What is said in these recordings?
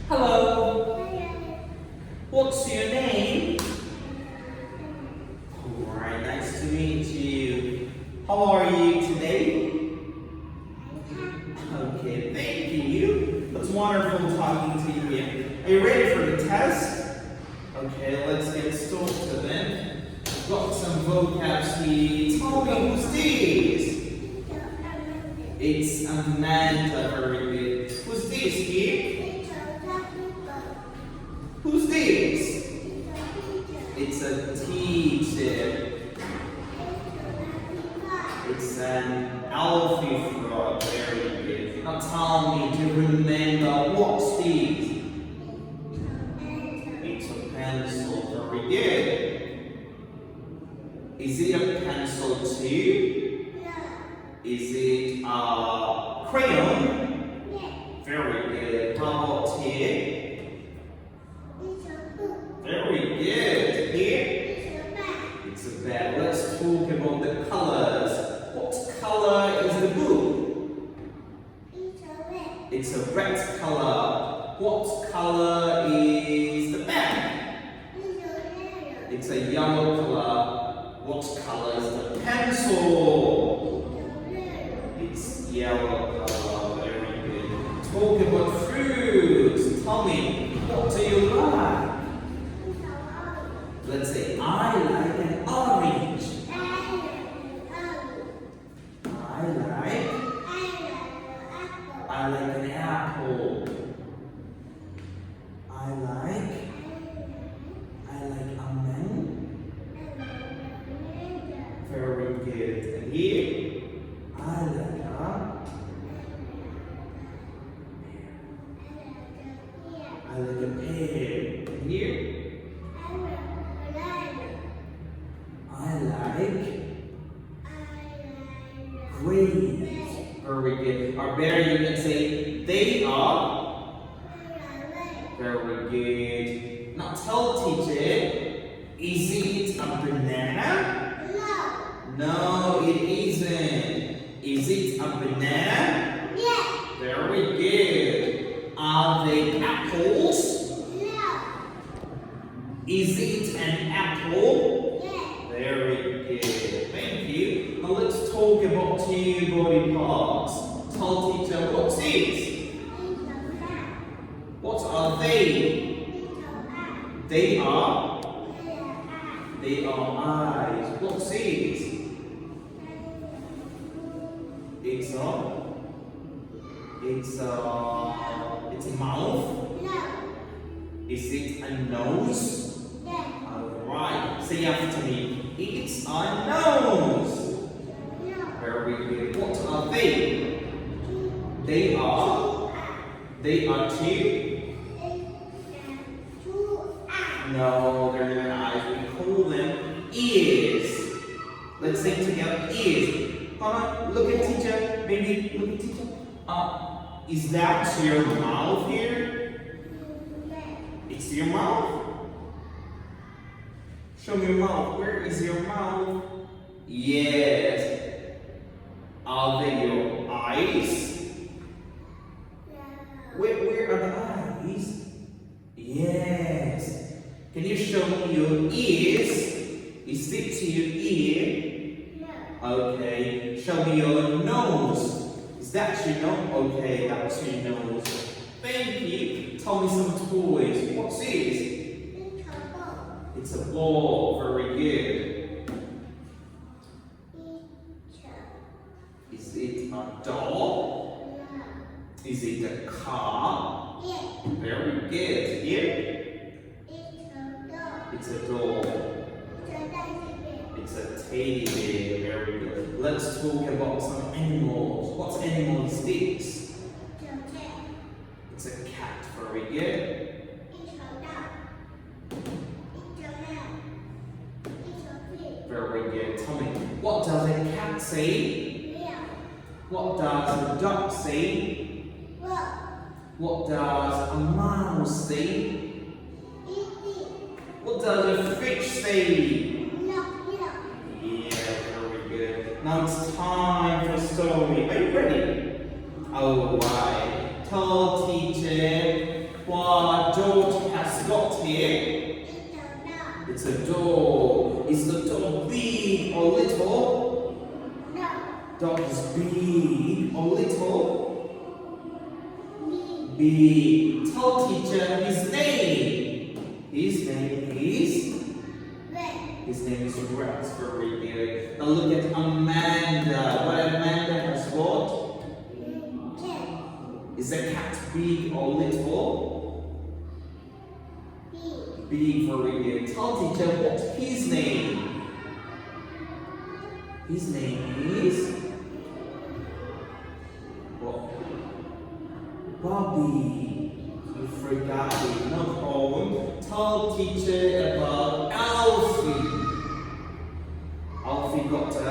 Hello. What's your name? Alright, nice to meet you. How are you today? Okay, thank you. It's wonderful talking to you here. Are you ready for the test? Okay, let's get started then. I've got some vocabs here. Tell me, who's this? It's Amanda, very good. Who's this here? Who's this? It's a teacher. It's an elfie frog, very good. Now tell me, do you remember what's this? It's a pencil, very good. Is it a pencil too? Is it a crayon? Very good. How about here? Very good. Here? It's a bag. Let's talk about the colors. What color is the book? It's a red color. What color is the bag? It's a yellow color. What color is the pencil? It's yellow color. Very good. Talk about fruits. Tell me, what do you like? Let's say, I like an orange. I like an apple. I like almond. Very good. And here, I like a pear. And here, I like grapes. Very good. Or better, you can say they are. Very good. Now tell teacher, is it a banana? No, it isn't. Is it a banana? Yes. Very good. Are they apples? No. Is it an apple? Yes. Very good. Thank you. Now let's talk about two body parts. Tell teacher, what's this? What are they? They are eyes. What's this? It's a mouth. No. Is it a nose? Yes. Alright, say after me. It's a nose. No. Very good. What are they? They are two. No, they're not eyes. We call them ears. Let's say together, ears. Come on, look at teacher. Maybe look at teacher. Is that your mouth here? It's your mouth? Show me your mouth. Where is your mouth? Yes. Are they your eyes? Where are the eyes? Yes. Can you show me your ears? Is it your ear? No. Okay. Show me your nose. Is that your nose? Okay, that's your nose. Thank you. Tell me some toys. What's this? It's a ball. Very good. Is it a doll? No. Is it a car? Yes. Very good. Here? It's a doll. It's a teddy bear. Very good. Let's talk about some animals. What animal is this? It's a cat. Very good. Very good. Tell me, what does a cat say? What does a duck say? What does a mouse say? What does a fish say? Yeah, very good. Now it's time for story. Are you ready? Alright. Tell teacher, what George has got here? It's a dog. Is the dog big or little? No. Dog is big or little? Big. Tell teacher his name. His name is? His name is Rex. Very good. Now look at Amanda. What Amanda has got? Is the cat big or little? Big. Very good. Tell teacher what's his name? His name is? What? Bobby. You forgot it. No problem. Tell teacher about Alfie. Alfie got a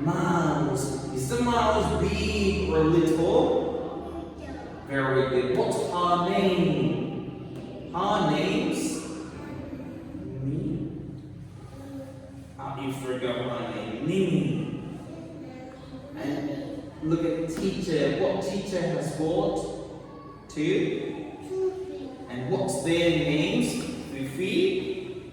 mouse. Is the mouse big or little? Very good. What's her name? Her name's? Me? You forgot her name. Mimi. And look at teacher. What teacher has got? Two. And what's their names? Fifi?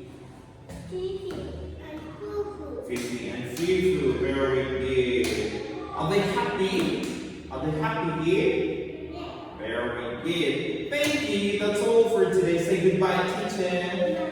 Fifi and Fufu. Very good. Are they happy? Are they happy here? Very good. Thank you. That's all for today. Say goodbye, teacher.